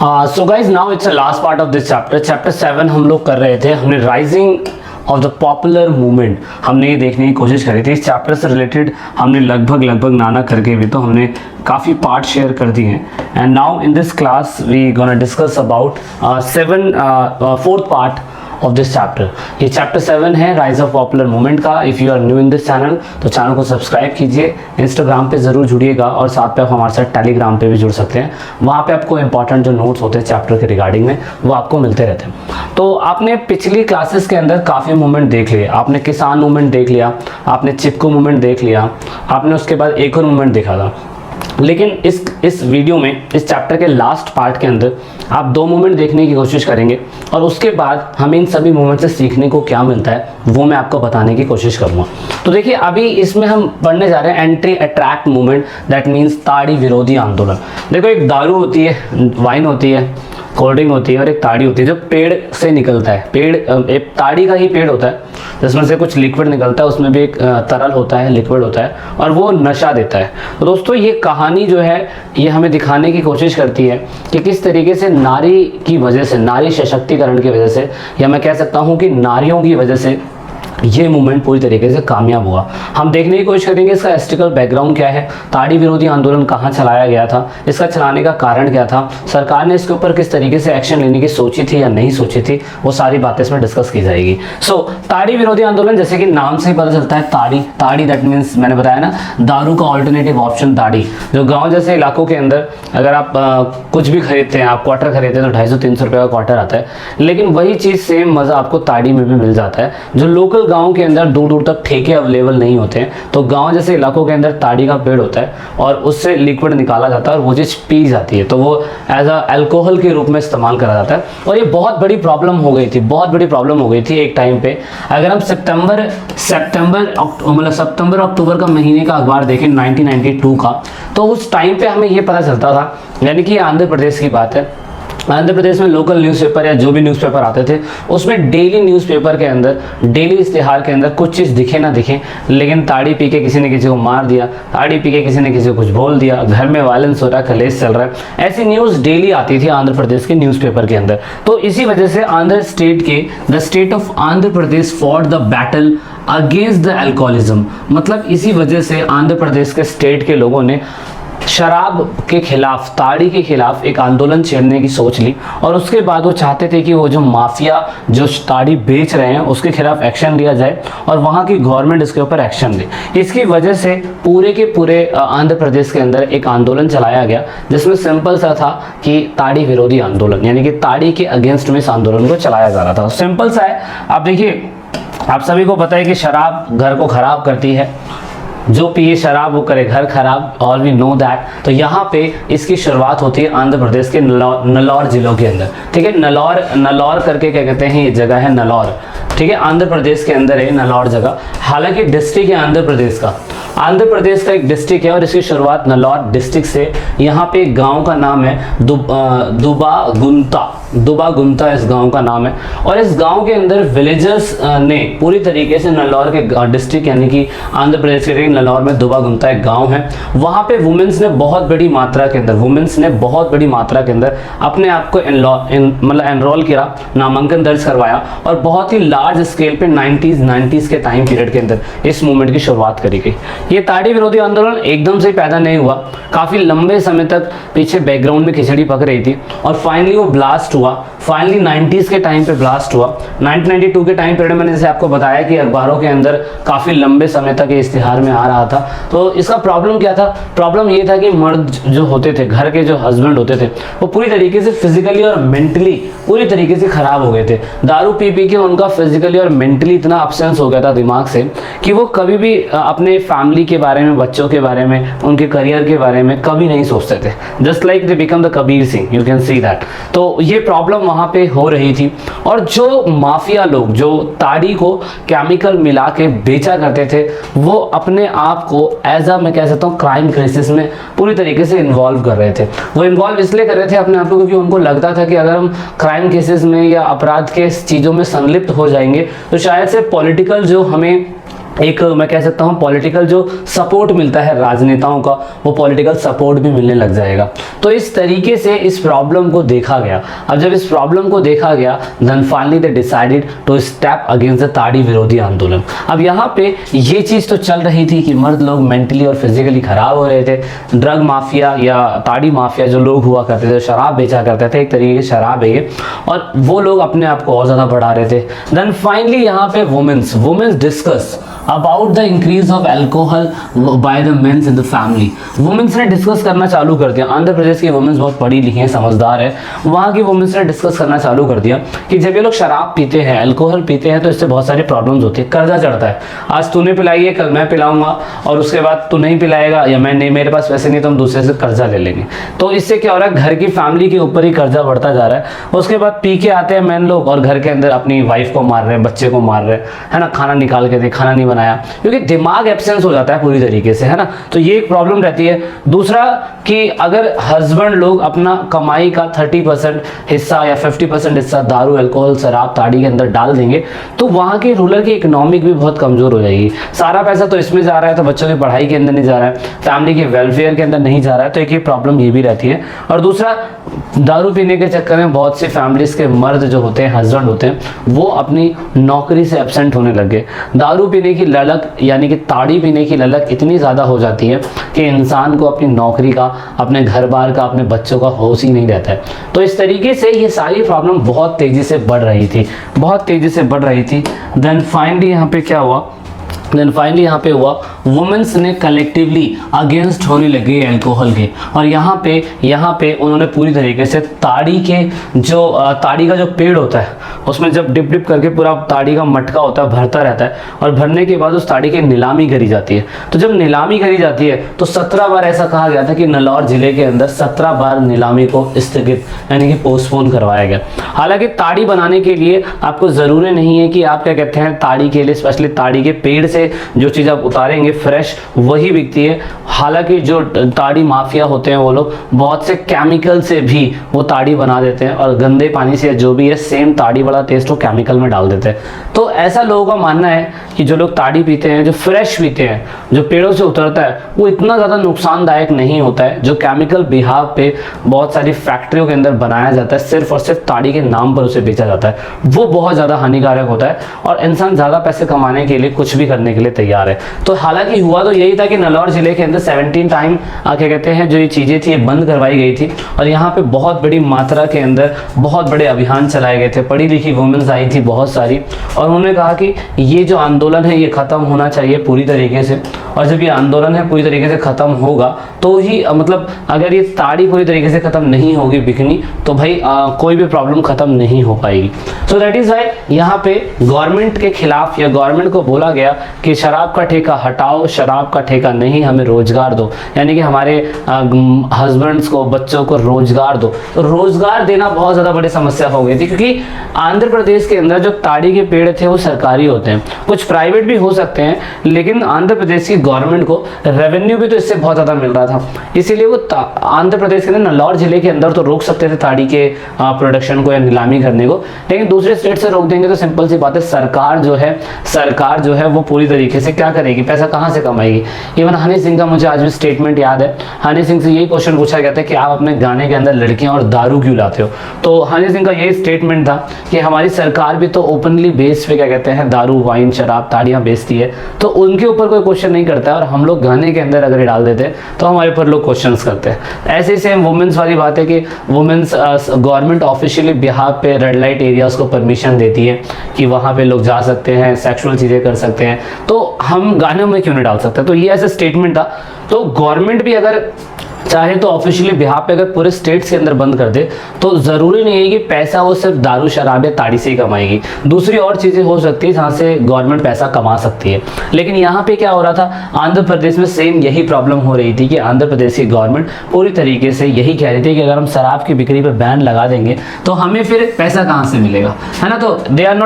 So guys now it's last part of this chapter. Chapter 7 हम लोग कर रहे थे। हमने rising of the popular movement हमने ये देखने की कोशिश करी थी। इस चैप्टर से रिलेटेड हमने लगभग नाना करके भी तो हमने काफ़ी पार्ट शेयर कर दिए हैं। And now in this class we gonna discuss about fourth part of this chapter. ये चैप्टर 7 है राइज ऑफ पॉपुलर मूवमेंट का। If you are new in this channel तो चैनल को सब्सक्राइब कीजिए, इंस्टाग्राम पे ज़रूर जुड़िएगा और साथ पे आप हमारे साथ टेलीग्राम पे भी जुड़ सकते हैं। वहाँ पे आपको इंपॉर्टेंट जो नोट्स होते हैं चैप्टर के रिगार्डिंग में वो आपको मिलते रहते हैं। तो आपने पिछली क्लासेस के अंदर काफ़ी मूवमेंट देख लिए। आपने किसान मूवमेंट देख लिया, आपने चिपको मूवमेंट देख लिया, आपने उसके बाद एक और मूवमेंट देखा था। लेकिन इस वीडियो में इस चैप्टर के लास्ट पार्ट के अंदर आप दो मूवमेंट देखने की कोशिश करेंगे और उसके बाद हमें इन सभी मूवमेंट से सीखने को क्या मिलता है वो मैं आपको बताने की कोशिश करूँगा। तो देखिए अभी इसमें हम पढ़ने जा रहे हैं anti attract movement, that means ताड़ी विरोधी आंदोलन। देखो एक दारू होती है, वाइन होती है, कोल्ड ड्रिंक होती है और एक ताड़ी होती है जो पेड़ से निकलता है। पेड़ एक ताड़ी का ही पेड़ होता है जिसमें से कुछ लिक्विड निकलता है, उसमें भी एक तरल होता है, लिक्विड होता है और वो नशा देता है। तो दोस्तों ये कहानी जो है ये हमें दिखाने की कोशिश करती है कि किस तरीके से नारी की वजह से, नारी सशक्तिकरण की वजह से, या मैं कह सकता हूँ कि नारियों की वजह से ये मूवमेंट पूरी तरीके से कामयाब हुआ। हम देखने की कोशिश करेंगे इसका हिस्टोरिकल बैकग्राउंड क्या है, ताड़ी विरोधी आंदोलन कहाँ चलाया गया था, इसका चलाने का कारण क्या था, सरकार ने इसके ऊपर किस तरीके से एक्शन लेने की सोची थी या नहीं सोची थी, वो सारी बातें इसमें डिस्कस की जाएगी। सो ताड़ी विरोधी आंदोलन, जैसे कि नाम से ही पता चलता है ताड़ी, ताड़ी दैट मीन्स मैंने बताया ना दारू का ऑल्टरनेटिव ऑप्शन ताड़ी। जो गाँव जैसे इलाकों के अंदर अगर आप कुछ भी खरीदते हैं, आप क्वार्टर खरीदते हैं तो 250-300 रुपये का क्वार्टर आता है, लेकिन वही चीज़ सेम मज़ा आपको ताड़ी में भी मिल जाता है। जो लोकल गांव के अंदर दूर दूर तक ठेके अवेलेबल नहीं होते हैं तो गांव जैसे इलाकों के अंदर ताड़ी का पेड़ होता है और उससे लिक्विड निकाला जाता है और वो चीज़ पी जाती है, तो वो एज अ अल्कोहल के रूप में इस्तेमाल करा जाता है। और ये बहुत बड़ी प्रॉब्लम हो गई थी, बहुत बड़ी प्रॉब्लम हो गई थी एक टाइम पे। अगर हम सितंबर अक्टूबर का महीने का अखबार देखें 1992 का, तो उस टाइम पे हमें ये पता चलता था, यानी कि आंध्र प्रदेश की बात है, आंध्र प्रदेश में लोकल न्यूज़पेपर या जो भी न्यूज़पेपर आते थे उसमें डेली न्यूज़पेपर के अंदर, डेली इश्तिहार के अंदर कुछ चीज़ दिखे ना दिखे, लेकिन ताड़ी पी के किसी ने किसी को मार दिया, ताड़ी पी के किसी ने किसी को कुछ बोल दिया, घर में वायलेंस हो रहा है, कलेश चल रहा है, ऐसी न्यूज़ डेली आती थी आंध्र प्रदेश के न्यूज़पेपर के अंदर। तो इसी वजह से the state of Andhra Pradesh fought the battle against the alcoholism, मतलब इसी वजह से आंध्र प्रदेश के स्टेट के लोगों ने शराब के खिलाफ, ताड़ी के खिलाफ एक आंदोलन छेड़ने की सोच ली और उसके बाद वो चाहते थे कि वो जो माफिया जो ताड़ी बेच रहे हैं उसके खिलाफ एक्शन लिया जाए और वहाँ की गवर्नमेंट इसके ऊपर एक्शन ले। इसकी वजह से पूरे के पूरे आंध्र प्रदेश के अंदर एक आंदोलन चलाया गया जिसमें सिंपल सा था कि ताड़ी विरोधी आंदोलन, यानी कि ताड़ी के अगेंस्ट में इस आंदोलन को चलाया जा रहा था। सिंपल सा है, आप देखिए आप सभी को पता है कि शराब घर को खराब करती है, जो पिए शराब वो करे घर खराब, ऑल वी नो दैट। तो यहाँ पे इसकी शुरुआत होती है आंध्र प्रदेश के नलौर जिलों के अंदर, ठीक है। नलौर करके क्या कहते हैं, ये जगह है नलौर, ठीक है, आंध्र प्रदेश के अंदर है नलौर जगह। हालांकि डिस्ट्रिक्ट है आंध्र प्रदेश का एक डिस्ट्रिक्ट है और इसकी शुरुआत नलौर डिस्ट्रिक्ट से। यहाँ पे एक गांव का नाम है दुबा गुंता इस गांव का नाम है और इस गांव के अंदर विलेजर्स ने पूरी तरीके से नलौर के डिस्ट्रिक्ट यानी कि आंध्र प्रदेश के नलौर में दुबा गुंता एक गांव है, वहाँ पे वुमेन्स ने बहुत बड़ी मात्रा के अंदर अपने आप को एनरोल किया, नामांकन दर्ज करवाया और बहुत ही लार्ज स्केल पे 90s के टाइम पीरियड के अंदर इस मूवमेंट की शुरुआत करी गई। ये ताड़ी विरोधी आंदोलन एकदम से पैदा नहीं हुआ, काफ़ी लंबे समय तक पीछे बैकग्राउंड में खिचड़ी पक रही थी और फाइनली वो ब्लास्ट हुआ। फाइनली 90s के टाइम पे ब्लास्ट हुआ। 1992 के टाइम पीरियड मैंने जैसे आपको बताया कि अखबारों के अंदर काफ़ी लंबे समय तक ये इश्तिहार में आ रहा था। तो इसका प्रॉब्लम क्या था, प्रॉब्लम ये था कि मर्द जो होते थे, घर के जो हस्बैंड होते थे, वो पूरी तरीके से फिजिकली और मेंटली पूरी तरीके से खराब हो गए थे। दारू पी पी के उनका फिजिकली और मेंटली इतना अपसेंस हो गया था दिमाग से कि वो कभी भी अपने फैमिली के बारे में, बच्चों के बारे में, उनके करियर के बारे में कभी नहीं सोचते थे। Just like they become the Kabir Singh, you can see that. तो ये प्रॉब्लम वहाँ पे हो रही थी और जो माफिया लोग जो ताड़ी को केमिकल मिला के बेचा करते थे वो अपने आप को एज अ, मैं कह सकता हूँ, क्राइम केसेस में पूरी तरीके से इन्वॉल्व कर रहे थे। वो इन्वॉल्व इसलिए कर रहे थे अपने आप को क्योंकि उनको लगता था कि अगर हम क्राइम केसेस में या अपराध के चीज़ों में संलिप्त हो जाएंगे तो शायद से पॉलिटिकल जो हमें एक मैं कह सकता हूँ पॉलिटिकल जो सपोर्ट मिलता है राजनेताओं का, वो पॉलिटिकल सपोर्ट भी मिलने लग जाएगा। तो इस तरीके से इस प्रॉब्लम को देखा गया। अब जब इस प्रॉब्लम को देखा गया, then finally they decided to step against the ताड़ी विरोधी आंदोलन। अब यहाँ पे ये चीज़ तो चल रही थी कि मर्द लोग मेंटली और फिजिकली खराब हो रहे थे। ड्रग माफिया या ताड़ी माफिया जो लोग हुआ करते थे, शराब बेचा करते थे, एक तरीके की शराब है ये, और वो लोग अपने आप को और ज़्यादा बढ़ा रहे थे। देन फाइनली यहाँ पे womens discuss about the increase of alcohol by the mens in the family. Womens ने डिस्कस करना चालू कर दिया। आंध्र प्रदेश की वुमेन्स बहुत पढ़ी लिखी हैं, समझदार है, वहाँ की वुमेन्स ने डिस्कस करना चालू कर दिया कि जब ये लोग शराब पीते हैं, अल्कोहल पीते हैं, तो इससे बहुत सारी प्रॉब्लम्स होती है। कर्जा चढ़ता है, आज तूने पिलाई है, कल मैं पिलाऊंगा, और उसके बाद तू नहीं पिलाएगा या मैं नहीं, मेरे पास पैसे नहीं तो हम दूसरे से कर्जा ले लेंगे। तो इससे क्या हो रहा है, घर की फैमिली के ऊपर ही कर्जा बढ़ता जा रहा है। उसके बाद पी के आते हैं मैन लोग और घर के अंदर अपनी वाइफ को मार रहे हैं, बच्चे को मार रहे हैं, है ना, खाना निकाल के दे, खाना नहीं बनाया, क्योंकि दिमाग एब्सेंस हो जाता है पूरी तरीके से, है ना। तो ये एक प्रॉब्लम रहती है। दूसरा कि अगर हस्बैंड लोग अपना कमाई का 30% हिस्सा या 50% हिस्सा दारू, अल्कोहल, शराब, ताड़ी के अंदर डाल देंगे, तो वहाँ की रूरल की इकोनॉमिक भी बहुत कमजोर हो जाएगी। सारा पैसा तो इसमें जा रहा है, तो बच्चों की पढ़ाई के अंदर नहीं जा रहा है, फैमिली के वेलफेयर के अंदर नहीं जा रहा है। तो एक ये प्रॉब्लम ये भी रहती है। और दूसरा, दारू पीने के चक्कर में बहुत सी फैमिलीज के मर्द जो होते हैं, हस्बैंड होते हैं, वो अपनी नौकरी से एब्सेंट होने लगे। दारू पीने की ललक यानी कि ताड़ी पीने की ललक इतनी ज़्यादा हो जाती है कि इंसान को अपनी नौकरी का, अपने घर बार का, अपने बच्चों का होश ही नहीं रहता है। तो इस तरीके से ये सारी प्रॉब्लम बहुत तेज़ी से बढ़ रही थी, बहुत तेज़ी से बढ़ रही थी। देन फाइनली यहाँ पे क्या हुआ, वुमेन्स ने कलेक्टिवली अगेंस्ट होने लगे अल्कोहल के। और यहाँ पे उन्होंने पूरी तरीके से ताड़ी का जो पेड़ होता है, उसमें जब डिप करके पूरा ताड़ी का मटका होता है, भरता रहता है, और भरने के बाद उस ताड़ी की नीलामी करी जाती है। तो जब नीलामी करी जाती है तो 17 बार ऐसा कहा गया था कि नलौर जिले के अंदर 17 बार नीलामी को स्थगित यानी कि पोस्टपोन करवाया गया। हालांकि ताड़ी बनाने के लिए आपको ज़रूरी नहीं है कि आप क्या कहते हैं, ताड़ी के लिए स्पेशली ताड़ी के पेड़ से जो चीज़ आप उतारेंगे फ्रेश वही बिकती है। हालांकि जो ताड़ी माफिया होते हैं वो लोग बहुत से केमिकल से भी वो ताड़ी बना देते हैं, और गंदे पानी से जो भी है सेम ताड़ी वाला टेस्ट वो केमिकल में डाल देते हैं। तो ऐसा लोगों का मानना है कि जो लोग ताड़ी पीते हैं, जो फ्रेश पीते हैं, जो पेड़ों से उतरता है, वो इतना ज़्यादा नुकसानदायक नहीं होता है। जो केमिकल बिहाव पे बहुत सारी फैक्ट्रियों के अंदर बनाया जाता है, सिर्फ और सिर्फ ताड़ी के नाम पर उसे बेचा जाता है, वो बहुत ज़्यादा हानिकारक होता है, और इंसान ज़्यादा पैसे कमाने के लिए कुछ भी करने के लिए तैयार है। तो हालांकि हुआ तो यही था कि नलौर जिले के अंदर 17 टाइम क्या कहते हैं जो ये चीज़ें थी बंद करवाई गई थी, और यहाँ पे बहुत बड़ी मात्रा के अंदर बहुत बड़े अभियान चलाए गए थे। पढ़ी लिखी वुमेन्स आई थी बहुत सारी, और उन्होंने कहा कि ये जो आंदोलन है ये ख़त्म होना चाहिए पूरी तरीके से, और जब ये आंदोलन है पूरी तरीके से ख़त्म होगा तो ही मतलब अगर ये ताड़ी पूरी तरीके से ख़त्म नहीं होगी बिकनी, तो भाई कोई भी प्रॉब्लम ख़त्म नहीं हो पाएगी। सो दैट इज़ वाई यहाँ पे गवर्नमेंट के खिलाफ या गवर्नमेंट को बोला गया कि शराब का ठेका हटाओ, शराब का ठेका नहीं, हमें रोजगार दो, यानी कि हमारे हस्बैंड्स को, बच्चों को रोजगार दो। तो रोजगार देना बहुत ज़्यादा बड़ी समस्या हो गई थी, क्योंकि आंध्र प्रदेश के अंदर जो ताड़ी के पेड़ थे वो सरकारी होते हैं, कुछ प्राइवेट भी हो सकते हैं, लेकिन आंध्र प्रदेश की गवर्नमेंट को रेवेन्यू भी तो इससे बहुत ज़्यादा मिल रहा था, इसीलिए वो आंध्र प्रदेश के अंदर नलौर जिले के अंदर तो रोक सकते थे ताड़ी के प्रोडक्शन को या नीलामी करने को, लेकिन दूसरे स्टेट से रोक देंगे तो सिंपल सी बात है, सरकार जो है वो पूरी तरीके से क्या करेगी, पैसा कहाँ से कमाएगी। इवन हनी सिंह का मुझे आज भी स्टेटमेंट याद है, हनी सिंह से यही क्वेश्चन पूछा गया था कि आप अपने गाने के अंदर लड़कियां और दारू क्यों लाते हो, तो हनी सिंह का यही स्टेटमेंट था कि हमारी सरकार भी तो ओपनली बेस पे क्या कहते हैं दारू, वाइन, शराब, ताड़ियाँ बेचती है, तो उनके ऊपर कोई क्वेश्चन नहीं करता है, और हम लोग गाने के अंदर अगर डाल देते हैं तो हमारे ऊपर लोग क्वेश्चन करते हैं। ऐसे ही सेम वुमेन्स वाली बात है कि वुमेन्स गवर्नमेंट ऑफिशियली बिहार पे रेड लाइट एरियाज को परमिशन देती है कि वहाँ पे लोग जा सकते हैं, सेक्सुअल चीज़ें कर सकते हैं, तो हम गानों में क्यों नहीं डाल सकते। तो ये ऐसा स्टेटमेंट था। तो गवर्नमेंट भी अगर चाहे तो ऑफिशियली बिहार पे अगर पूरे स्टेट्स के अंदर बंद कर दे तो ज़रूरी नहीं है कि पैसा वो सिर्फ दारू, शराब या ताड़ी से ही कमाएगी, दूसरी और चीज़ें हो सकती है जहाँ से गवर्नमेंट पैसा कमा सकती है। लेकिन यहाँ पे क्या हो रहा था, आंध्र प्रदेश में सेम यही प्रॉब्लम हो रही थी कि आंध्र प्रदेश की गवर्नमेंट पूरी तरीके से यही कह रही थी कि अगर हम शराब की बिक्री पर बैन लगा देंगे तो हमें फिर पैसा कहाँ से मिलेगा, है ना। तो they are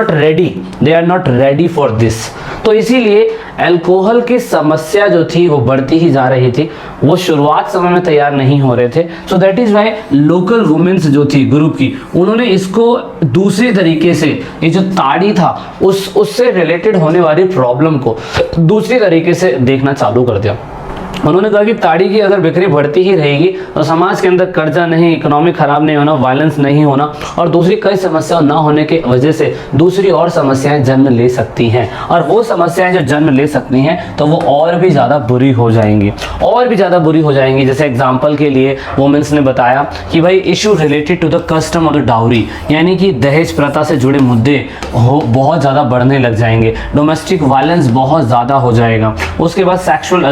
not ready for this. तो इसीलिए अल्कोहल की समस्या जो थी वो बढ़ती ही जा रही थी, वो शुरुआत समय में तैयार नहीं हो रहे थे। So that is why local womens जो थी ग्रुप की, उन्होंने इसको दूसरी तरीके से, ये जो ताड़ी था उससे रिलेटेड होने वाली प्रॉब्लम को दूसरी तरीके से देखना चालू कर दिया। उन्होंने कहा कि ताड़ी की अगर बिक्री बढ़ती ही रहेगी तो समाज के अंदर कर्जा नहीं, इकोनॉमी खराब नहीं होना, वायलेंस नहीं होना और दूसरी कई समस्या ना होने की वजह से दूसरी और समस्याएं जन्म ले सकती हैं, और वो समस्याएं जो जन्म ले सकती हैं तो वो और भी ज़्यादा बुरी हो जाएंगी, और भी ज़्यादा बुरी हो जाएंगी। जैसे एग्जाम्पल के लिए वुमेन्स ने बताया कि भाई issue related to the custom of the dowry, यानी कि दहेज प्रथा से जुड़े मुद्दे बहुत ज़्यादा बढ़ने लग जाएंगे, डोमेस्टिक वायलेंस बहुत ज़्यादा हो जाएगा। उसके बाद सेक्सुअल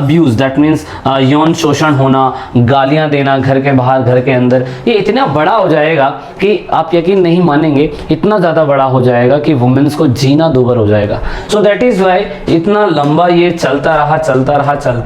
अब्यूज, दैट मीन्स यौन शोषण होना, गालियां देना घर के बाहर घर के अंदर, ये इतना बड़ा हो जाएगा कि आप यकीन नहीं मानेंगे, इतना ज़्यादा बड़ा हो जाएगा कि वुमेन्स को जीना दूभर हो जाएगा। सो दैट इज़ वाई इतना लंबा ये चलता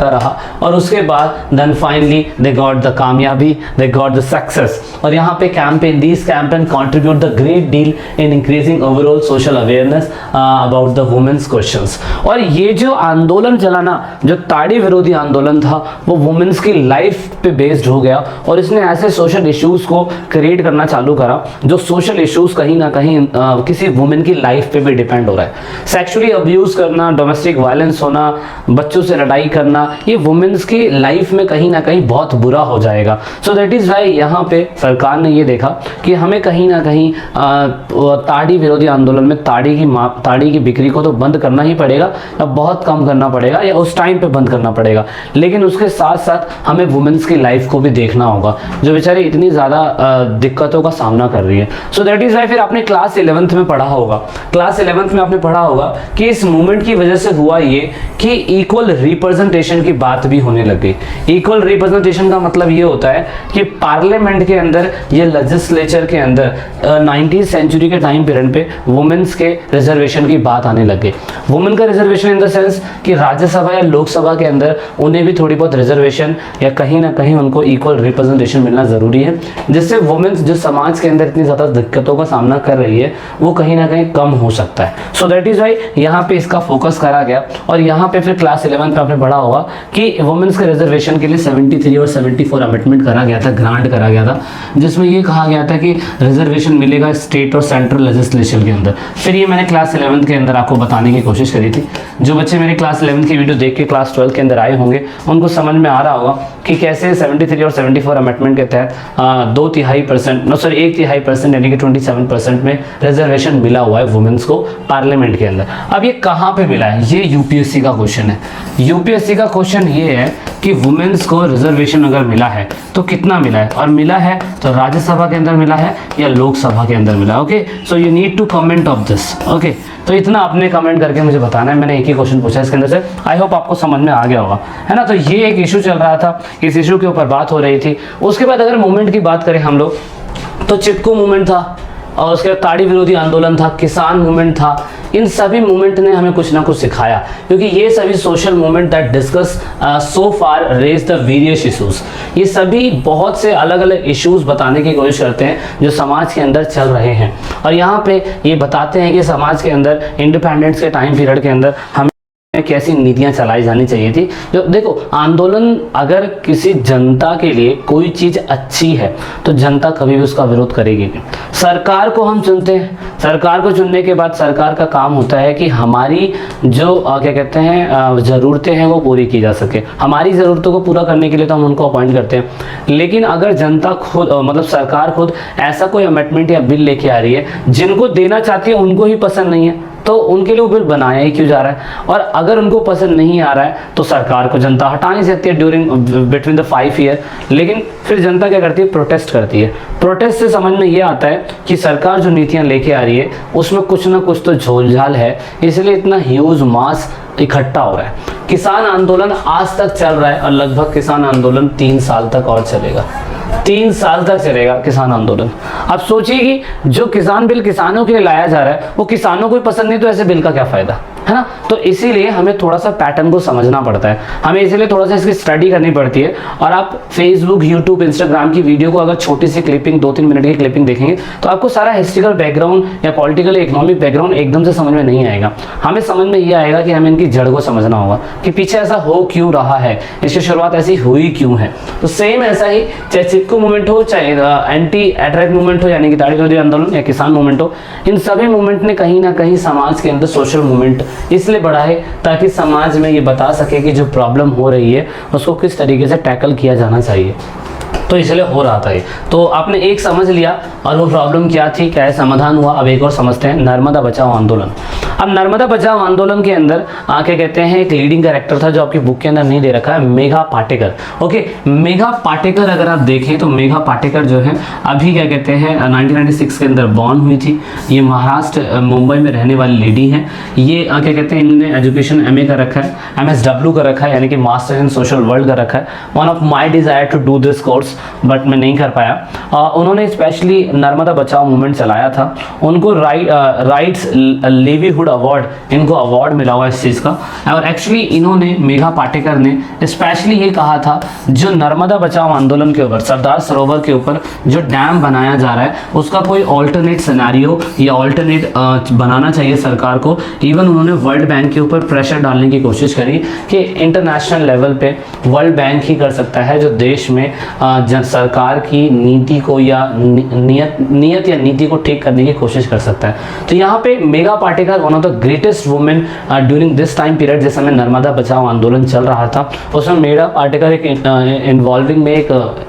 रहा और उसके बाद then finally they got the कामयाबी, दे गॉट द सक्सेस। और यहाँ पे campaign, this campaign contribute the great deal in increasing overall social awareness about the womens questions. और ये जो आंदोलन चला ना, जो ताड़ी विरोधी आंदोलन था, वो वुमेन्स की लाइफ पे बेस्ड हो गया और इसने ऐसे सोशल इश्यूज को क्रिएट करना चालू करा जो सोशल इश्यूज कहीं ना कहीं किसी वुमेन की लाइफ पे भी डिपेंड हो रहा है। सेक्सुअली अब्यूज करना, डोमेस्टिक वायलेंस होना, बच्चों से लड़ाई करना, ये वुमेन्स की लाइफ में कहीं ना कहीं बहुत बुरा हो जाएगा। सो दैट इज वाई यहाँ पे सरकार ने ये देखा कि हमें कहीं ना कहीं ताड़ी विरोधी आंदोलन में ताड़ी की बिक्री को तो बंद करना ही पड़ेगा, या बहुत कम करना पड़ेगा, या उस टाइम पे बंद करना पड़ेगा, लेकिन उसके साथ साथ हमें वुमेन्स की लाइफ को भी देखना होगा जो बेचारी इतनी ज़्यादा दिक्कतों का सामना कर रही है। सो दैट इज़ वाई फिर आपने क्लास 11th में पढ़ा होगा, क्लास 11th में आपने पढ़ा होगा कि इस मूवमेंट की वजह से हुआ ये कि इक्वल रिप्रेजेंटेशन की बात भी होने लग गई। इक्वल रिप्रेजेंटेशन का मतलब ये होता है कि पार्लियामेंट के अंदर या लेजिस्लेचर के अंदर 19th सेंचुरी के टाइम पीरियड पे वुमेन्स के रिजर्वेशन की बात आने लग गई। वुमेन का रिजर्वेशन इन द सेंस कि राज्यसभा या लोकसभा के अंदर उन्हें भी थोड़ी बहुत रिजर्वेशन या कहीं ना कहीं उनको इक्वल रिप्रेजेंटेशन मिलना ज़रूरी है, जिससे वुमेन्स जो समाज के अंदर इतनी ज़्यादा दिक्कतों का सामना कर रही है वो कहीं ना कहीं कम हो सकता है। सो दैट इज़ वाई यहाँ पे इसका फोकस करा गया। और यहाँ पे फिर क्लास 11 पे आपने पढ़ा होगा कि वुमेन्स के रिजर्वेशन के लिए 73 और 74 अमेंडमेंट करा गया था, ग्रांट करा गया था, जिसमें ये कहा गया था कि रिजर्वेशन मिलेगा स्टेट और सेंट्रल लेजिस्लेशन के अंदर। फिर ये मैंने क्लास 11 के अंदर आपको बताने की कोशिश करी थी। जो बच्चे मेरे क्लास 11 की वीडियो देख के क्लास 12 के अंदर आए होंगे उनको समझ में आ रहा होगा कि कैसे 73 और 74 अमेंडमेंट के तहत 1/3% यानी कि 27% में रिजर्वेशन मिला हुआ है वुमेन्स को पार्लियामेंट के अंदर। अब ये कहाँ पे मिला है, ये यूपीएससी का क्वेश्चन है। यूपीएससी का क्वेश्चन ये है कि वुमेन्स को रिजर्वेशन अगर मिला है तो कितना मिला है, और मिला है तो राज्यसभा के अंदर मिला है या लोकसभा के अंदर मिला है। Okay, so you need to comment of this. Okay, तो इतना आपने कमेंट करके मुझे बताना है। मैंने एक ही क्वेश्चन पूछा इसके अंदर से, आई होप आपको समझ में आ गया होगा, है ना। तो ये एक इशू चल रहा था, इस इशू के ऊपर बात हो रही थी। उसके बाद अगर मूवमेंट की बात करें हम लोग तो चिपको मूवमेंट था, और उसके बाद ताड़ी विरोधी आंदोलन था, किसान मूवमेंट था। इन सभी मूवमेंट ने हमें कुछ ना कुछ सिखाया, क्योंकि ये सभी social movement that discuss so far raise the various issues, ये सभी बहुत से अलग अलग इश्यूज बताने की कोशिश करते हैं जो समाज के अंदर चल रहे हैं। और यहाँ पे ये बताते हैं कि समाज के अंदर इंडिपेंडेंस के टाइम पीरियड के अंदर हमें कैसी नीतियां चलाई जानी चाहिए थी। जो देखो, आंदोलन अगर किसी जनता के लिए कोई चीज़ अच्छी है तो जनता कभी भी उसका विरोध करेगी नहीं। सरकार को हम चुनते हैं, सरकार को चुनने के बाद सरकार का काम होता है कि हमारी जो क्या कहते हैं ज़रूरतें हैं वो पूरी की जा सके। हमारी ज़रूरतों को पूरा करने के लिए तो हम उनको अपॉइंट करते हैं, लेकिन अगर जनता खुद मतलब सरकार खुद ऐसा कोई अमेंडमेंट या बिल लेके आ रही है जिनको देना चाहती है उनको ही पसंद नहीं है, तो उनके लिए वो बिल बनाया ही क्यों जा रहा है। और अगर उनको पसंद नहीं आ रहा है तो सरकार को जनता हटा नहीं सकती है बिटवीन द 5 ईयर। लेकिन फिर जनता क्या करती है, प्रोटेस्ट करती है। प्रोटेस्ट से समझ में ये आता है कि सरकार जो नीतियां लेके आ रही है उसमें कुछ ना कुछ तो झोलझाल है, इसलिए इतना ह्यूज मास इकट्ठा हो रहा है। किसान आंदोलन आज तक चल रहा है और लगभग किसान आंदोलन 3 साल तक और चलेगा। 3 साल तक चलेगा किसान आंदोलन। अब सोचिए कि जो किसान बिल किसानों के लिए लाया जा रहा है वो किसानों को ही पसंद नहीं, तो ऐसे बिल का क्या फायदा। है ना। तो इसीलिए हमें थोड़ा सा पैटर्न को समझना पड़ता है, हमें इसीलिए थोड़ा सा इसकी स्टडी करनी पड़ती है। और आप फेसबुक, यूट्यूब, इंस्टाग्राम की वीडियो को अगर छोटी सी क्लिपिंग 2-3 मिनट की क्लिपिंग देखेंगे तो आपको सारा हिस्ट्रिकल बैकग्राउंड या पॉलिटिकल इकोनॉमिक बैकग्राउंड एकदम से समझ में नहीं आएगा। हमें समझ में ये आएगा कि हमें इनकी जड़ को समझना होगा कि पीछे ऐसा हो क्यों रहा है, इसकी शुरुआत ऐसी हुई क्यों है। तो सेम ऐसा ही चाहे चिपकू मूवमेंट हो, चाहे एंटी अटैक मूवमेंट हो यानी कि दाढ़ी चौधरी आंदोलन या किसान मूवमेंट हो, इन सभी मूवमेंट ने कहीं ना कहीं समाज के अंदर सोशल मूवमेंट इसलिए बढ़ा है ताकि समाज में ये बता सके कि जो प्रॉब्लम हो रही है उसको किस तरीके से टैकल किया जाना चाहिए। तो इसलिए हो रहा था ये। तो आपने एक समझ लिया और वो प्रॉब्लम क्या थी, क्या है, समाधान हुआ। अब एक और समझते हैं, नर्मदा बचाओ आंदोलन। अब नर्मदा बचाओ आंदोलन के अंदर क्या कहते हैं, एक लीडिंग कैरेक्टर था जो आपकी बुक के अंदर नहीं दे रखा है, मेघा पाटेकर। ओके, मेघा पाटेकर अगर आप देखें तो मेघा पाटेकर जो है अभी क्या कहते हैं 1996 के अंदर बॉर्न हुई थी। ये महाराष्ट्र मुंबई में रहने वाली लेडी हैं। ये क्या कहते हैं, इन्होंने एजुकेशन MA का रखा है, MSW का रखा है यानी कि मास्टर इन सोशल वर्क का रखा है। One of my desire to do this course but मैं नहीं कर पाया। उन्होंने स्पेशली नर्मदा बचाओ मूवमेंट चलाया था। उनको राइट्स लिवलीहुड अवार्ड, इनको अवार्ड मिला हुआ इस चीज़ का। और एक्चुअली इन्होंने, मेघा पाटेकर ने स्पेशली ये कहा था जो नर्मदा बचाओ आंदोलन के ऊपर, सरदार सरोवर के ऊपर जो डैम बनाया जा रहा है उसका कोई ऑल्टरनेट सिनेरियो या ऑल्टरनेट बनाना चाहिए सरकार को। इवन उन्होंने वर्ल्ड बैंक के ऊपर प्रेशर डालने की कोशिश करी कि इंटरनेशनल लेवल पे वर्ल्ड बैंक ही कर सकता है जो देश में सरकार की नीति को या नियत या नीति को ठीक करने की कोशिश कर सकता है। तो यहाँ पे Megha Patekar one of the greatest women during this time period, जिस समय नर्मदा बचाओ आंदोलन चल रहा था उसमें मेघा पाटेकर एक इन्वॉल्विंग में एक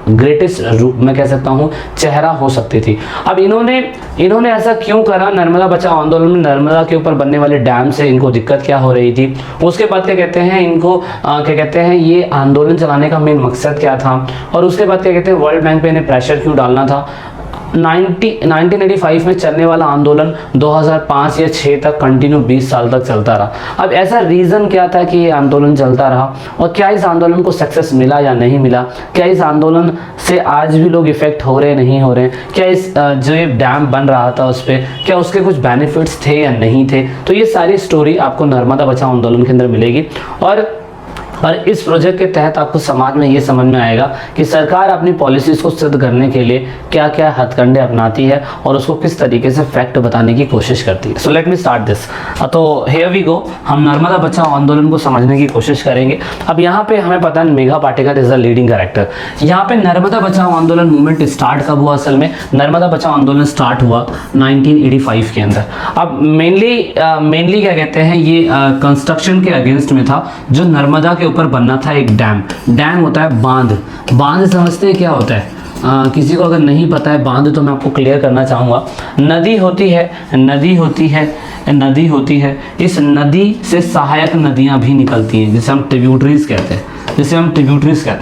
ग्रेटेस्ट मैं कह सकता हूँ चेहरा हो सकती थी। अब इन्होंने ऐसा क्यों करा, नर्मदा बचाओ आंदोलन में नर्मदा के ऊपर बनने वाले डैम से इनको दिक्कत क्या हो रही थी, उसके बाद क्या कहते हैं इनको क्या कहते हैं ये आंदोलन चलाने का मेन मकसद क्या था, और उसके बाद क्या कहते हैं वर्ल्ड बैंक पे इन्हें प्रेशर क्यों डालना था। 1985 में चलने वाला आंदोलन 2005 या 6 तक कंटिन्यू 20 साल तक चलता रहा। अब ऐसा रीज़न क्या था कि ये आंदोलन चलता रहा, और क्या इस आंदोलन को सक्सेस मिला या नहीं मिला, क्या इस आंदोलन से आज भी लोग इफेक्ट हो रहे नहीं हो रहे, क्या इस जो ये डैम बन रहा था उस पर क्या उसके कुछ बेनिफिट्स थे या नहीं थे। तो ये सारी स्टोरी आपको नर्मदा बचाओ आंदोलन के अंदर मिलेगी। और इस प्रोजेक्ट के तहत आपको समाज में ये समझ में आएगा कि सरकार अपनी पॉलिसीज़ को सिद्ध करने के लिए क्या क्या हथकंडे अपनाती है और उसको किस तरीके से फैक्ट बताने की कोशिश करती है। So let me start this. तो हियर वी गो, हम नर्मदा बचाओ आंदोलन को समझने की कोशिश करेंगे। अब यहाँ पे हमें पता है Megha Patekar is the leading character. यहाँ पे नर्मदा बचाओ आंदोलन मूवमेंट स्टार्ट कब हुआ, असल में नर्मदा बचाओ आंदोलन स्टार्ट हुआ 1985 के अंदर। अब मेनली क्या कहते हैं ये कंस्ट्रक्शन के अगेंस्ट में था, जो नर्मदा के ऊपर बनना था एक डैम होता है बांध समझते हैं क्या होता है, किसी को अगर नहीं पता है बांध तो मैं आपको क्लियर करना चाहूँगा। नदी होती है, इस नदी से सहायक नदियाँ भी निकलती हैं जिसे हम ट्रिब्यूटरीज कहते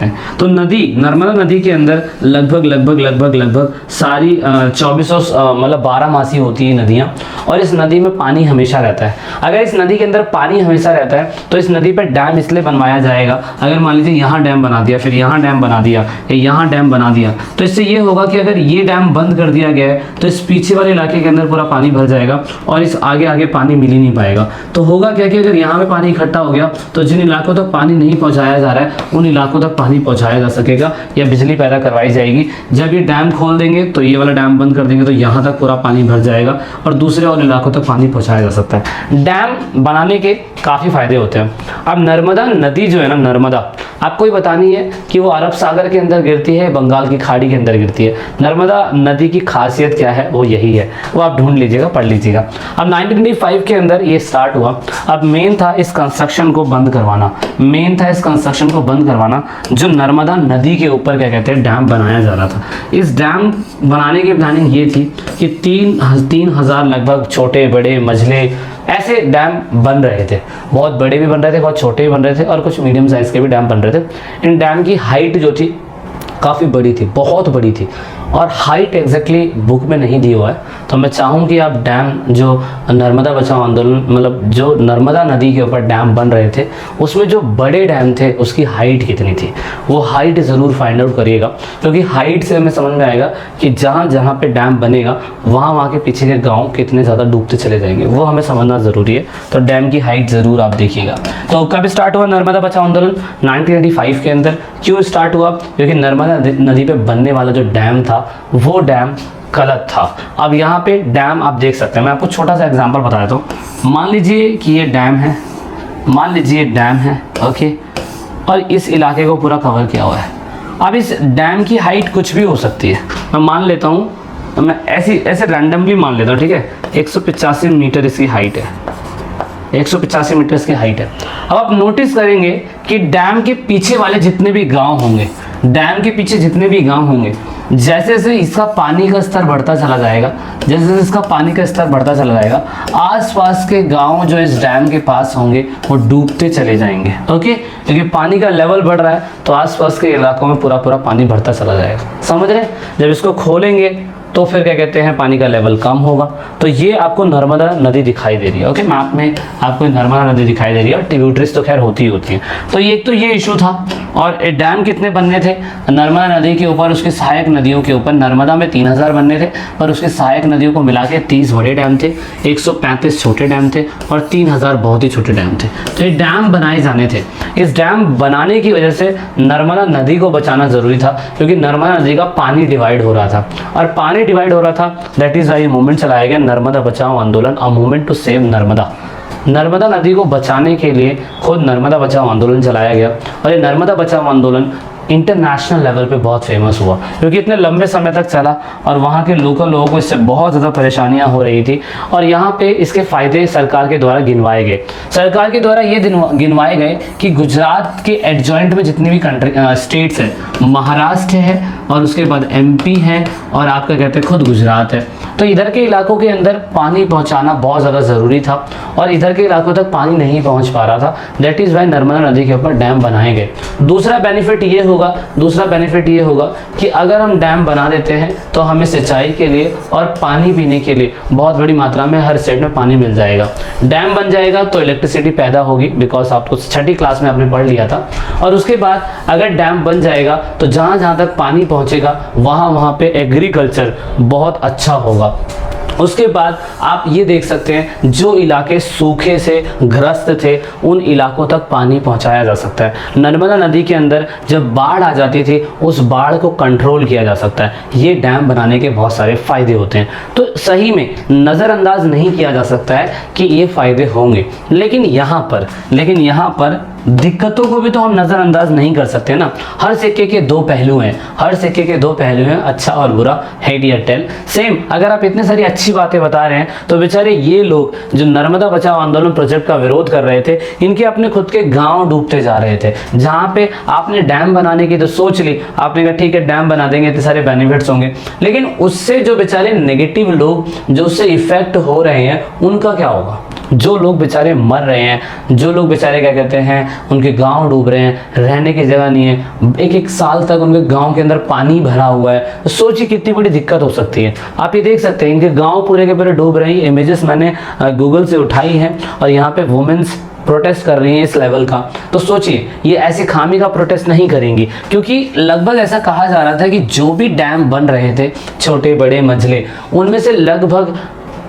हैं। तो नर्मदा नदी के अंदर लगभग सारी 2400 मतलब 12 मासी होती है नदियाँ, और इस नदी में पानी हमेशा रहता है। अगर इस नदी के अंदर पानी हमेशा रहता है तो इस नदी पर डैम इसलिए बनवाया जाएगा, अगर मान लीजिए यहाँ डैम बना दिया, फिर यहाँ डैम बना दिया, यहाँ डैम बना दिया, तो इससे ये होगा कि अगर ये डैम बंद कर दिया गया है तो इस पीछे वाले इलाके के अंदर पूरा पानी भर जाएगा और इस आगे पानी मिल ही नहीं पाएगा। तो होगा क्या कि अगर यहाँ पे पानी इकट्ठा हो गया तो जिन इलाकों तक पानी नहीं पहुँचाया जा रहा है उन इलाकों तक पानी पहुँचाया जा सकेगा या बिजली पैदा करवाई जाएगी। जब ये डैम खोल देंगे तो ये वाला डैम बंद कर देंगे तो यहाँ तक पूरा पानी भर जाएगा और दूसरे और इलाकों तक पानी पहुँचाया जा सकता है। डैम बनाने के काफ़ी फायदे होते हैं। अब नर्मदा नदी जो है ना, नर्मदा आपको ही बतानी है कि वो अरब सागर के अंदर गिरती है, बंगाल की खाड़ी के अंदर गिरती है। नर्मदा नदी की खासियत क्या है वो यही है, वो आप ढूंढ लीजिएगा, पढ़ लीजिएगा। अब 1995 के अंदर ये स्टार्ट हुआ। अब मेन था इस कंस्ट्रक्शन को बंद करवाना, जो नर्मदा नदी के ऊपर क्या कहते हैं डैम बनाया जा रहा था। इस डैम बनाने की प्लानिंग ये थी कि 3000 लगभग छोटे बड़े मझले ऐसे डैम बन रहे थे। बहुत बड़े भी बन रहे थे, बहुत छोटे भी बन रहे थे और कुछ मीडियम साइज़ के भी डैम बन रहे थे। इन डैम की हाइट जो थी काफ़ी बड़ी थी, बहुत बड़ी थी। और हाइट एग्जैक्टली बुक में नहीं दी हुआ है, तो मैं चाहूँ कि आप डैम जो नर्मदा बचाओ आंदोलन मतलब जो नर्मदा नदी के ऊपर डैम बन रहे थे उसमें जो बड़े डैम थे उसकी हाइट कितनी थी, वो हाइट ज़रूर फाइंड आउट करिएगा, क्योंकि हाइट से हमें समझ में आएगा कि जहाँ जहाँ पे डैम बनेगा वहाँ के पीछे के गाँव कितने ज़्यादा डूबते चले जाएंगे, वो हमें समझना ज़रूरी है। तो डैम की हाइट ज़रूर आप देखिएगा। तो कब स्टार्ट हुआ नर्मदा बचाओ आंदोलन? 1985 के अंदर। क्यों स्टार्ट हुआ? क्योंकि नर्मदा नदी पे बनने वाला जो डैम था वो डैम गलत था। अब यहाँ पे डैम आप देख सकते हैं, मैं आपको छोटा सा एग्जांपल बता देता हूँ। मान लीजिए कि ये डैम है, मान लीजिए डैम है, ओके, और इस इलाके को पूरा कवर किया हुआ है। अब इस डैम की हाइट कुछ भी हो सकती है, मैं मान लेता हूँ, मैं ऐसे रैंडमली मान लेता हूँ, ठीक है। 185 मीटर इसकी हाइट है, 185 मीटर की हाइट है। अब आप नोटिस करेंगे कि डैम के पीछे वाले जितने भी गांव होंगे, डैम के पीछे जितने भी गांव होंगे, जैसे जैसे इसका पानी का स्तर बढ़ता चला जाएगा, जैसे जैसे इसका पानी का स्तर बढ़ता चला जाएगा, आसपास के गांव जो इस डैम के पास होंगे वो डूबते चले जाएंगे, ओके। क्योंकि पानी का लेवल बढ़ रहा है तो आसपास के इलाकों में पूरा पानी बढ़ता चला जाएगा, समझ रहे हैं। जब इसको खोलेंगे तो फिर क्या कहते हैं, पानी का लेवल कम होगा। तो ये आपको नर्मदा नदी दिखाई दे रही है, ओके, मैप में आपको नर्मदा नदी दिखाई दे रही है, और ट्रिब्यूटरीज तो खैर होती ही होती हैं। तो ये इशू था। और डैम कितने बनने थे नर्मदा नदी के ऊपर, उसके सहायक नदियों के ऊपर? नर्मदा में 3000 बनने थे, पर उसके सहायक नदियों को मिला के 30 बड़े डैम थे, 135 छोटे डैम थे, और 3000 बहुत ही छोटे डैम थे। तो ये डैम बनाए जाने थे। इस डैम बनाने की वजह से नर्मदा नदी को बचाना ज़रूरी था, क्योंकि नर्मदा नदी का पानी डिवाइड हो रहा था, और पानी डिवाइड हो रहा था। दैट इज वाई मूवमेंट चलाया गया Narmada Bachao Andolan, a movement to save Narmada. Narmada नदी को बचाने के लिए खुद नर्मदा बचाओ आंदोलन चलाया गया, और ये नर्मदा बचाओ आंदोलन इंटरनेशनल लेवल पे बहुत फेमस हुआ, क्योंकि इतने लंबे समय तक चला और वहाँ के लोकल लोगों को इससे बहुत ज़्यादा परेशानियाँ हो रही थी। और यहाँ पे इसके फ़ायदे सरकार के द्वारा गिनवाए गए। सरकार के द्वारा ये गिनवाए गए कि गुजरात के एडजॉइंट में जितनी भी स्टेट्स है, महाराष्ट्र है, और उसके बाद MP है, और आपका कहते हैं खुद गुजरात है। तो इधर के इलाकों के अंदर पानी पहुँचाना बहुत ज़्यादा ज़रूरी था, और इधर के इलाकों तक पानी नहीं पहुँच पा रहा था। दैट इज़ वाई नर्मदा नदी के ऊपर डैम बनाए गए। दूसरा बेनिफिट ये होगा कि अगर हम डैम बना देते हैं तो हमें सिंचाई के लिए और पानी पीने के लिए बहुत बड़ी मात्रा में हर स्टेट में पानी मिल जाएगा। डैम बन जाएगा तो इलेक्ट्रिसिटी पैदा होगी, बिकॉज आपको 6ठी क्लास में आपने पढ़ लिया था। और उसके बाद अगर डैम बन जाएगा तो जहाँ जहाँ तक पानी पहुँचेगा वहाँ पे एग्रीकल्चर बहुत अच्छा होगा। उसके बाद आप ये देख सकते हैं जो इलाके सूखे से ग्रस्त थे उन इलाकों तक पानी पहुंचाया जा सकता है। नर्मदा नदी के अंदर जब बाढ़ आ जाती थी उस बाढ़ को कंट्रोल किया जा सकता है। ये डैम बनाने के बहुत सारे फ़ायदे होते हैं, तो सही में नज़रअंदाज नहीं किया जा सकता है कि ये फ़ायदे होंगे। लेकिन यहाँ पर दिक्कतों को भी तो हम नज़रअंदाज नहीं कर सकते ना। हर सिक्के के दो पहलू हैं, अच्छा और बुरा, हेड या टेल। सेम अगर आप इतनी सारी अच्छी बातें बता रहे हैं तो बेचारे ये लोग जो नर्मदा बचाओ आंदोलन प्रोजेक्ट का विरोध कर रहे थे, इनके अपने खुद के गांव डूबते जा रहे थे। जहाँ पे आपने डैम बनाने की तो सोच ली, आपने कहा ठीक है डैम बना देंगे, इतने सारे बेनिफिट्स होंगे, लेकिन उससे जो बेचारे नेगेटिव लोग जो उससे इफेक्ट हो रहे हैं उनका क्या होगा? जो लोग बेचारे मर रहे हैं, जो लोग बेचारे क्या कहते हैं उनके गांव डूब रहे हैं, रहने की जगह नहीं है, एक साल तक उनके गांव के अंदर पानी भरा हुआ है, तो सोचिए कितनी बड़ी दिक्कत हो सकती है। आप ये देख सकते हैं इनके गांव पूरे के पूरे डूब रहे हैं। इमेजेस मैंने गूगल से उठाई हैं और यहाँ पे वुमेन्स प्रोटेस्ट कर रही हैं इस लेवल का। तो सोचिए ये ऐसी खामी का प्रोटेस्ट नहीं करेंगी, क्योंकि लगभग ऐसा कहा जा रहा था कि जो भी डैम बन रहे थे छोटे बड़े मंझले, उनमें से लगभग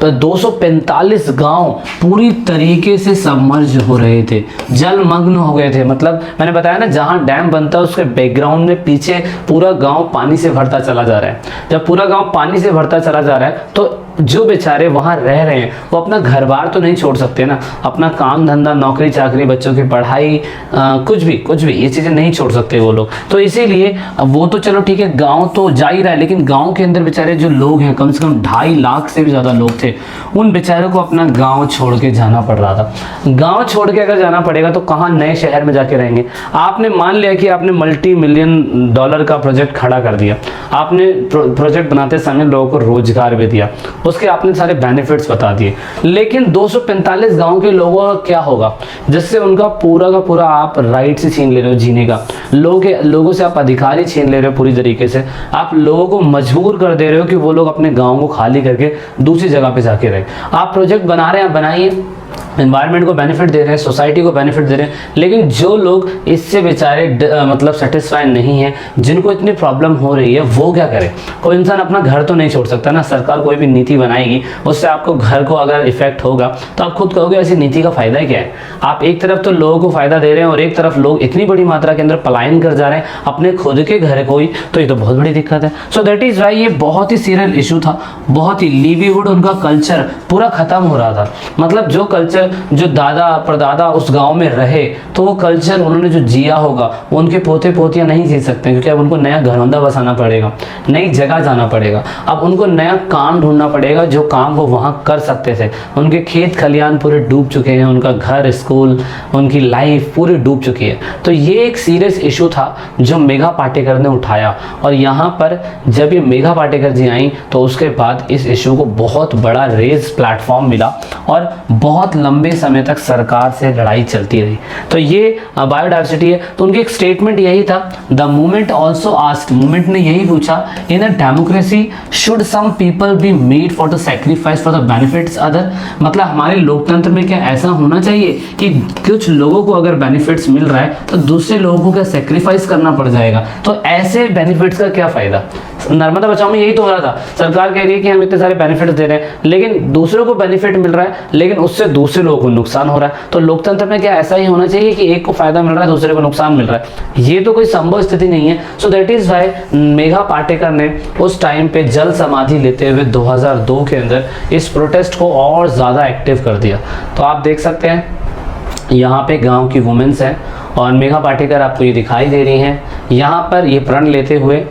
245 गांव पूरी तरीके से सबमर्ज हो रहे थे, जलमग्न हो गए थे। मतलब मैंने बताया ना, जहां डैम बनता है उसके बैकग्राउंड में पीछे पूरा गांव पानी से भरता चला जा रहा है। जब पूरा गांव पानी से भरता चला जा रहा है तो जो बेचारे वहाँ रह रहे हैं वो अपना घर बार तो नहीं छोड़ सकते ना, अपना काम धंधा, नौकरी चाकरी, बच्चों की पढ़ाई, कुछ भी ये चीज़ें नहीं छोड़ सकते वो लोग। तो इसीलिए वो तो चलो ठीक है गांव तो जा ही रहा है, लेकिन गांव के अंदर बेचारे जो लोग हैं, कम से कम 2.5 लाख से भी ज़्यादा लोग थे, उन बेचारों को अपना गाँव छोड़ के जाना पड़ रहा था। गाँव छोड़ के अगर जाना पड़ेगा तो कहाँ नए शहर में जाके रहेंगे। आपने मान लिया कि आपने $multi-million का प्रोजेक्ट खड़ा कर दिया, आपने प्रोजेक्ट बनाते समय लोगों को रोजगार भी दिया, उसके आपने सारे बेनिफिट्स बता दिए, लेकिन 245 गांव के लोगों का क्या होगा जिससे उनका पूरा का पूरा आप राइट से छीन ले रहे हो जीने का, लोगों से आप अधिकार ही छीन ले रहे हो पूरी तरीके से। आप लोगों को मजबूर कर दे रहे हो कि वो लोग अपने गाँव को खाली करके दूसरी जगह पे जाके रहे। आप प्रोजेक्ट बना रहे हैं, बनाइए, एनवायरनमेंट को बेनिफिट दे रहे हैं, सोसाइटी को बेनिफिट दे रहे हैं, लेकिन जो लोग इससे बेचारे मतलब सेटिस्फाइड नहीं है, जिनको इतनी प्रॉब्लम हो रही है, वो क्या करे। कोई इंसान अपना घर तो नहीं छोड़ सकता ना। सरकार कोई भी नीति बनाएगी, उससे आपको घर को अगर इफेक्ट होगा तो आप खुद कहोगे ऐसी नीति का फायदा क्या है। आप एक तरफ तो लोगों को फायदा दे रहे हैं और एक तरफ लोग इतनी बड़ी मात्रा के अंदर पलायन कर जा रहे हैं अपने खुद के घर को ही, तो ये तो बहुत बड़ी दिक्कत है। सो दैट इज वाई ये बहुत ही सीरियस इशू था, बहुत ही लिवलीहुड उनका कल्चर पूरा खत्म हो रहा था। मतलब जो कल्चर जो दादा परदादा उस गांव में रहे, तो वो कल्चर उन्होंने जो जिया होगा वो उनके पोते पोतियां नहीं जी सकते, क्योंकि अब उनको नया घरौंदा बसाना पड़ेगा, नई जगह जाना पड़ेगा, अब उनको नया काम ढूंढना पड़ेगा जो काम वो वहां कर सकते थे। उनके खेत खलियान पूरे डूब चुके हैं, उनका घर, स्कूल, उनकी लाइफ पूरी डूब चुकी है। तो ये एक सीरियस इशू था जो मेघा पाटेकर ने उठाया, और यहाँ पर जब ये मेघा पाटेकर जी आई तो उसके बाद इस इशू को बहुत बड़ा रेज प्लेटफॉर्म मिला और बहुत लंबे समय तक सरकार से लड़ाई चलती रही। तो ये बायोडाइवर्सिटी है। तो उनकी एक स्टेटमेंट यही था, the movement also asked, movement ने यही पूछा, in a democracy should some people be made for the sacrifice for the benefits other. मतलब हमारे लोकतंत्र में क्या ऐसा होना चाहिए कि कुछ लोगों को अगर बेनिफिट्स मिल रहा है तो दूसरे लोगों को क्या सैक्रिफाइस करना पड़ जाएगा। तो ऐसे बेनिफिट्स का क्या फायदा। नर्मदा बचाओ में यही तो हो रहा था, सरकार कह रही है कि हम इतने सारे बेनिफिट्स दे रहे हैं, लेकिन दूसरों को बेनिफिट मिल रहा है, लेकिन उससे दूसरे लोगों को नुकसान हो रहा है। तो लोकतंत्र में क्या ऐसा ही होना चाहिए कि एक को फायदा मिल रहा है, दूसरे को नुकसान मिल रहा है। ये तो कोई संभव स्थिति नहीं है। So that is why Medha Patkar ने उस टाइम पे जल समाधि लेते हुए 2002 के अंदर इस प्रोटेस्ट को और ज़्यादा एक्टिव कर दिया। तो आप देख सकते हैं यहाँ पे गांव की वुमेन्स हैं और मेघा पाटेकर आपको ये दिखाई दे रही हैं, यहाँ पर ये प्रण लेते हुए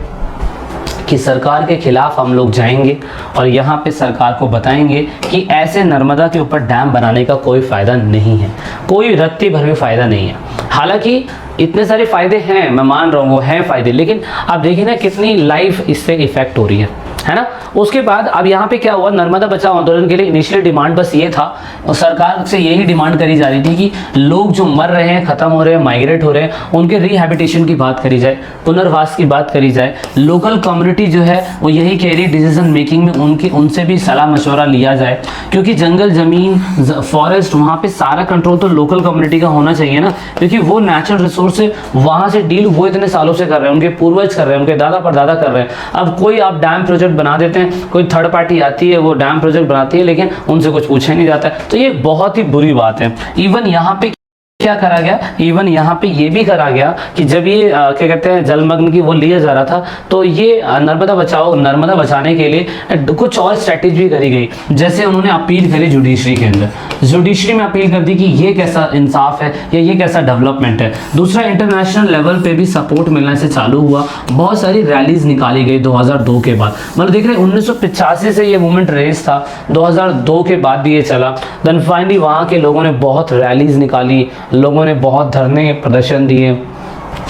कि सरकार के खिलाफ हम लोग जाएंगे और यहाँ पे सरकार को बताएंगे कि ऐसे नर्मदा के ऊपर डैम बनाने का कोई फ़ायदा नहीं है, कोई रत्ती भर भी फ़ायदा नहीं है। हालांकि इतने सारे फ़ायदे हैं, मैं मान रहा हूँ वो हैं फ़ायदे, लेकिन आप देखिए ना कितनी लाइफ इससे इफ़ेक्ट हो रही है ना। उसके बाद अब यहाँ पे क्या हुआ, नर्मदा बचाओ आंदोलन के लिए इनिशियल डिमांड बस ये था और सरकार से यही डिमांड करी जा रही थी कि लोग जो मर रहे हैं, ख़त्म हो रहे हैं, माइग्रेट हो रहे हैं, उनके रिहैबिटेशन की बात करी जाए, पुनर्वास की बात करी जाए। लोकल कम्युनिटी जो है वो यही कह रही, डिसीजन मेकिंग में उनसे भी सलाह मशवरा लिया जाए, क्योंकि जंगल, ज़मीन, फॉरेस्ट, वहाँ पर सारा कंट्रोल तो लोकल कम्युनिटी का होना चाहिए ना, क्योंकि वो नेचुरल रिसोर्स से वहाँ से डील वो इतने सालों से कर रहे हैं, उनके पूर्वज कर रहे हैं, उनके दादा परदादा कर रहे हैं। अब कोई आप डैम प्रोजेक्ट बना देते हैं, कोई थर्ड पार्टी आती है वो डैम प्रोजेक्ट बनाती है, लेकिन उनसे कुछ पूछा नहीं जाता है। तो ये बहुत ही बुरी बात है। इवन यहाँ पे क्या करा गया, इवन यहाँ पे ये भी करा गया कि जब ये क्या कहते हैं जलमग्न की वो लिया जा रहा था, तो ये नर्मदा नर्मदा बचाने के लिए कुछ और स्ट्रेटेजी करी गई। जैसे उन्होंने अपील करी जुडिशरी के अंदर, जुडिशरी में अपील कर दी कि ये कैसा इंसाफ है या ये कैसा डेवलपमेंट है। दूसरा, इंटरनेशनल लेवल पे भी सपोर्ट मिलने से चालू हुआ, बहुत सारी रैलीज निकाली गई 2002 के बाद। मतलब देख रहे हैं 1985 से ये मूवमेंट रेस था, 2002 के बाद भी ये चला। देन फाइनली वहाँ के लोगों ने बहुत रैलीज निकाली, लोगों ने बहुत धरने प्रदर्शन दिए।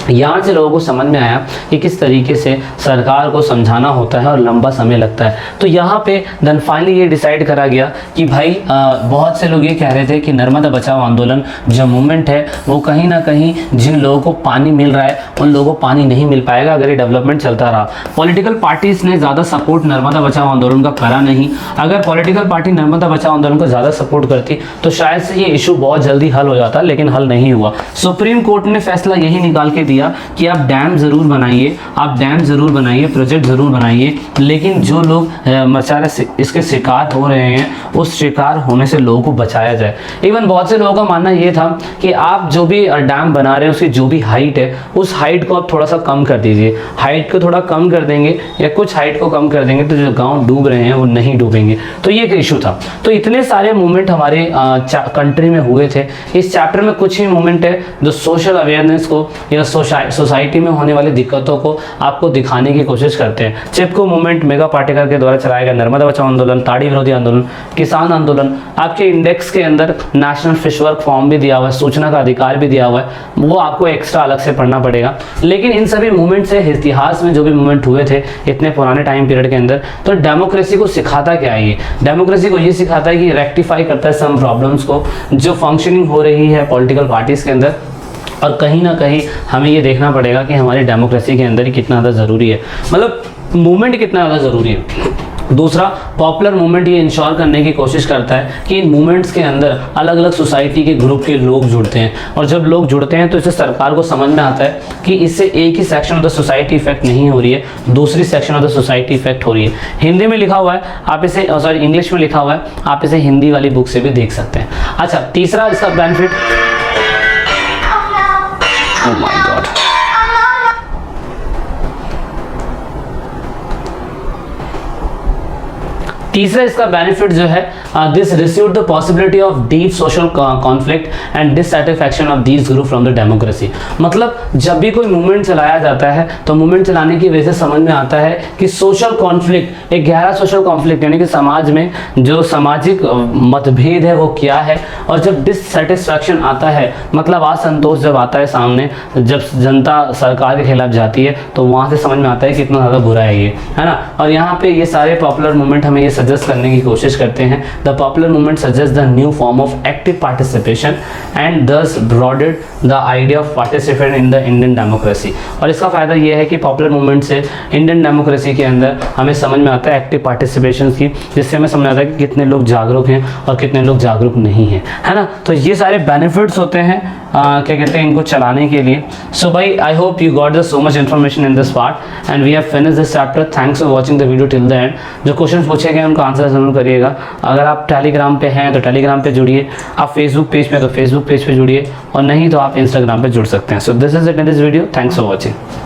यहाँ से लोगों को समझ में आया कि किस तरीके से सरकार को समझाना होता है और लंबा समय लगता है। तो यहाँ पे देन फाइनली ये डिसाइड करा गया कि भाई बहुत से लोग ये कह रहे थे कि नर्मदा बचाओ आंदोलन जो मूवमेंट है वो कहीं ना कहीं जिन लोगों को पानी मिल रहा है उन लोगों को पानी नहीं मिल पाएगा अगर ये डेवलपमेंट चलता रहा। पॉलिटिकल पार्टीज ने ज़्यादा सपोर्ट नर्मदा बचाओ आंदोलन का करा नहीं। अगर पॉलिटिकल पार्टी नर्मदा बचाओ आंदोलन को ज़्यादा सपोर्ट करती तो शायद से ये इशू बहुत जल्दी हल हो जाता, लेकिन हल नहीं हुआ। सुप्रीम कोर्ट ने फैसला यही निकाल के दिया कि आप डैम ज़रूर बनाइए, आप डैम ज़रूर बनाइए, प्रोजेक्ट ज़रूर बनाइए, लेकिन जो लोग बेचारे इसके शिकार हो रहे हैं उस शिकार होने से लोगों को बचाया जाए। इवन बहुत से लोगों का मानना ये था कि आप जो भी डैम बना रहे हैं उसकी जो भी हाइट है उस हाइट को आप थोड़ा सा कम कर दीजिए। हाइट को थोड़ा कम कर देंगे या कुछ हाइट को कम कर देंगे तो जो गाँव डूब रहे हैं वो नहीं डूबेंगे। तो ये एक इशू था। तो इतने सारे मूवमेंट हमारे कंट्री में हुए थे। इस चैप्टर में कुछ ही मूवमेंट है जो सोशल अवेयरनेस को या सोसाइटी में होने वाली दिक्कतों को आपको दिखाने की कोशिश करते हैं। चिपको मूवमेंट मेगा पार्टिकल के द्वारा चलाया गया नर्मदा बचाओ आंदोलन, ताड़ी विरोधी आंदोलन, किसान आंदोलन। आपके इंडेक्स के अंदर नेशनल फिश वर्क फॉर्म भी दिया हुआ है, सूचना का अधिकार भी दिया हुआ है, वो आपको एक्स्ट्रा अलग से पढ़ना पड़ेगा। लेकिन इन सभी मूवमेंट से इतिहास में जो भी मूवमेंट हुए थे इतने पुराने टाइम पीरियड के अंदर, तो डेमोक्रेसी को सिखाता क्या है? ये डेमोक्रेसी को ये सिखाता है कि रेक्टिफाई करता है सम प्रॉब्लम्स को जो फंक्शनिंग हो रही है पॉलिटिकल पार्टीज के अंदर। और कहीं ना कहीं हमें ये देखना पड़ेगा कि हमारी डेमोक्रेसी के अंदर ही कितना ज़्यादा ज़रूरी है, मतलब मूवमेंट कितना ज़्यादा ज़रूरी है। दूसरा, पॉपुलर मूवमेंट ये इंश्योर करने की कोशिश करता है कि इन मूवमेंट्स के अंदर अलग अलग सोसाइटी के ग्रुप के लोग जुड़ते हैं, और जब लोग जुड़ते हैं तो इससे सरकार को समझ में आता है कि इससे एक ही section of the society affect नहीं हो रही है, दूसरी section of the society affect हो रही है। हिंदी में लिखा हुआ है, आप इसे सॉरी इंग्लिश में लिखा हुआ है, आप इसे हिंदी वाली बुक से भी देख सकते हैं। अच्छा, तीसरा इसका बेनिफिट, ओह माय गॉड, तीसरा इसका बेनिफिट जो है, this receive the possibility of deep social conflict and dissatisfaction of these group from the democracy. मतलब जब भी कोई मूवमेंट चलाया जाता है तो मूवमेंट चलाने की वजह से समझ में आता है कि सोशल कॉन्फ्लिक्ट, एक गहरा सोशल कॉन्फ्लिक्ट, यानी कि समाज में जो सामाजिक मतभेद है वो क्या है। और जब डिससैटिस्फैक्शन आता है, मतलब असंतोष जब आता है सामने, जब जनता सरकार के खिलाफ जाती है, तो वहाँ से समझ में आता है कि कितना ज़्यादा बुरा है ये, है ना। और यहाँ पे ये सारे पॉपुलर मूवमेंट हमें ये सजेस्ट करने की कोशिश करते हैं। The popular movement suggest the new form of active participation and thus broadened the idea of participate in the Indian democracy. और इसका फायदा ये है कि पॉपुलर मूवमेंट से इंडियन डेमोक्रेसी के अंदर हमें समझ में आता है एक्टिव पार्टिसिपेशन की, जिससे हमें समझ में आता है कि कितने लोग जागरूक हैं और कितने लोग जागरूक नहीं हैं, है ना। तो ये सारे बेनिफिट्स होते हैं क्या कहते हैं इनको चलाने के लिए। सो भाई, I hope you got the so much information in this part and we have finished this chapter. Thanks for watching the video till the end. जो क्वेश्चन पूछे गए उनका आंसर जरूर करिएगा। अगर आप टेलीग्राम पे हैं तो टेलीग्राम पे जुड़िए, आप फेसबुक पेज पे तो फेसबुक पेज पे जुड़िए, और नहीं तो आप इंस्टाग्राम पे जुड़ सकते हैं। So this is it in this video. Thanks for watching.